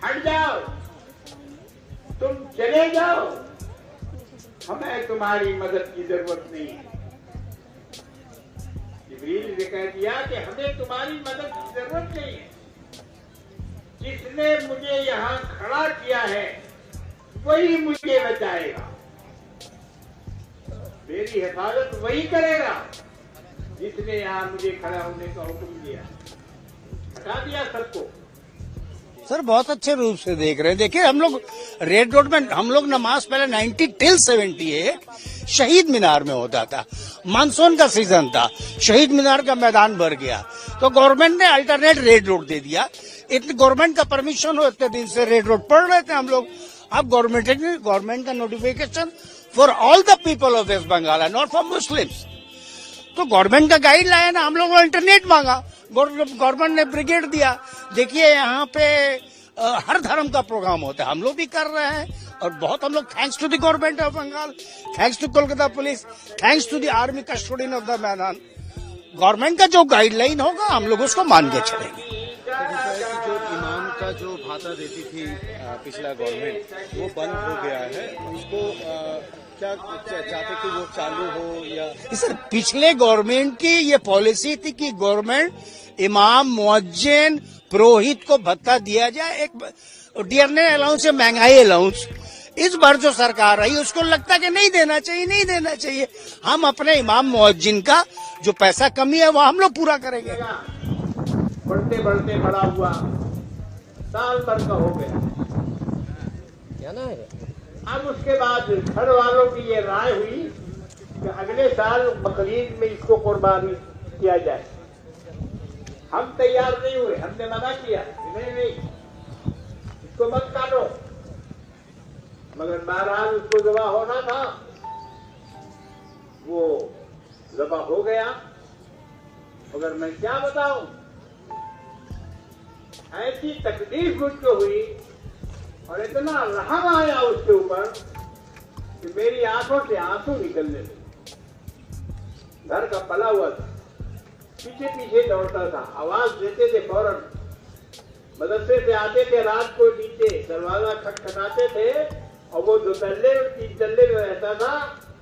हट जाओ, तुम चले जाओ, हमें तुम्हारी मदद की जरूरत नहीं है। जिब्रील ने कह दिया कि हमें तुम्हारी मदद की जरूरत नहीं है। जिसने मुझे यहाँ खड़ा किया है वही मुझे बचाएगा, मेरी हिफाजत वही करेगा जिसने यहाँ मुझे खड़ा होने का हुक्म दिया। हटा दिया सबको। सर बहुत अच्छे रूप से देख रहे हैं। देखिए हम लोग रेड रोड में हम लोग नमाज पहले 90 till 78 शहीद मीनार में होता था। मानसून का सीजन था, शहीद मीनार का मैदान भर गया तो गवर्नमेंट ने अल्टरनेट रेड रोड दे दिया। इतने गवर्नमेंट का परमिशन हो, इतने दिन से रेड रोड पढ़ रहे थे हम लोग। अब गवर्नमेंट का notification for all the people of West Bengal not for Muslims. तो गवर्नमेंट का गाइड लाया ना, हम लोग अल्टरनेट मांगा, गवर्नमेंट ने ब्रिगेड दिया। देखिए यहाँ पे हर धर्म का प्रोग्राम होता है, हम लोग भी कर रहे हैं और बहुत हम लोग thanks to the government of Bengal, thanks to Kolkata police, thanks to the army custodian of the Maidan. Government का जो गाइडलाइन होगा हम लोग उसको मान के चलेंगे। जो इमाम का जो भाता देती थी पिछला गवर्नमेंट, वो बंद हो गया है, उसको क्या चाहते कि वो चालू हो या? सर पिछले गवर्नमेंट की ये पॉलिसी थी कि गवर्नमेंट इमाम, मुअज्जिन, पुरोहित को भत्ता दिया जाए, एक डियरनेस अलाउंस या महंगाई अलाउंस। इस बार जो सरकार आई उसको लगता कि नहीं देना चाहिए। हम अपने इमाम मुअज्जिन का जो पैसा कमी है वो हम लोग पूरा करेंगे। बढ़ते बढ़ते बड़ा हुआ, साल भर का हो गया। क्या ना है? अब उसके बाद घर वालों की ये राय हुई कि अगले साल बकरीद में इसको कुर्बानी किया जाए। हम तैयार नहीं हुए, हमने मना किया, नहीं इसको मत काटो, मगर बहरहाल उसको ज़बह होना था, वो ज़बह हो गया। मगर मैं क्या बताऊं, ऐसी तकलीफ मुझको हुई और इतना रहम आया उसके ऊपर कि मेरी आंखों से आंसू निकलने लगे। घर का पला हुआ था, पीछे पीछे दौड़ता था, आवाज देते थे फौरन। मदरसे से आते थे रात को, नीचे दरवाजा खटखटाते थे और वो 2 तल्ले और 3 तल्ले में रहता था।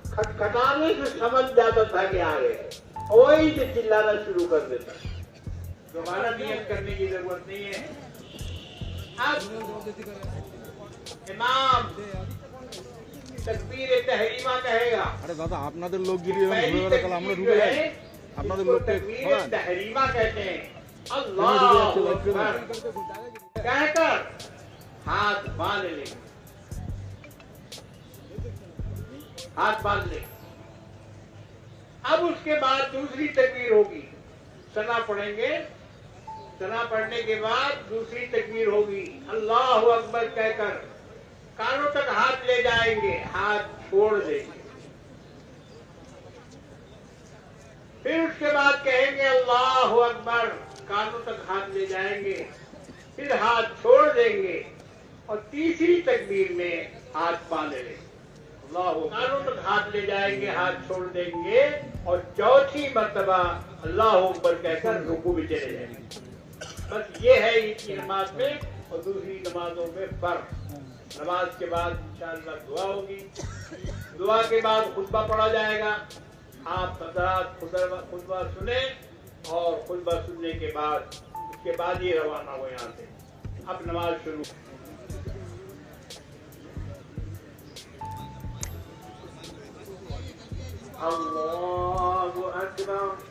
खटखटाने से समझ जाता था कि आ गए, वही से चिल्लाना शुरू कर देता। दोबारा नियत करने की जरूरत नहीं है। अब इमाम तकबीर तहरीमा कहेगा। अरे दादा আপনাদের লোক গিয়ে কাল আমরা ঢুকে যাই, আপনাদের লোককে तकबीर तहरीमा कहते हैं। अल्लाहु अकबर कहकर हाथ बांध ले, हाथ बांध ले। अब उसके बाद दूसरी तकबीर होगी, सना पढ़ेंगे, सना पढ़ने के बाद दूसरी तकबीर होगी। अल्लाहु अकबर कहकर कानों तक हाथ ले जाएंगे, हाथ छोड़ देंगे। फिर उसके बाद कहेंगे अल्लाहु अकबर, कानों तक हाथ ले जाएंगे, फिर हाथ छोड़ देंगे और तीसरी तकबीर में हाथ बांध लेंगे। अल्लाहु कानों तक हाथ ले जाएंगे, हाथ छोड़ देंगे और चौथी मर्तबा अल्लाहु अकबर कहकर रुकू में चले जाएंगे। बस ये है ईद की नमाज में और दूसरी नमाजों में फर्क। नमाज के बाद इंशाअल्लाह दुआ होगी, दुआ के बाद खुतबा पढ़ा जाएगा। आप हज़रात खुतबा सुने और खुतबा सुनने के बाद उसके बाद ही रवाना हो यहाँ से। अब नमाज शुरू। अल्लाहु अकबर।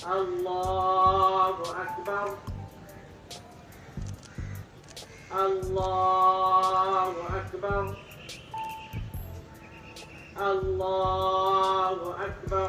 अल्लाहु अकबर। अल्लाहु अकबर। अल्लाहु अकबर।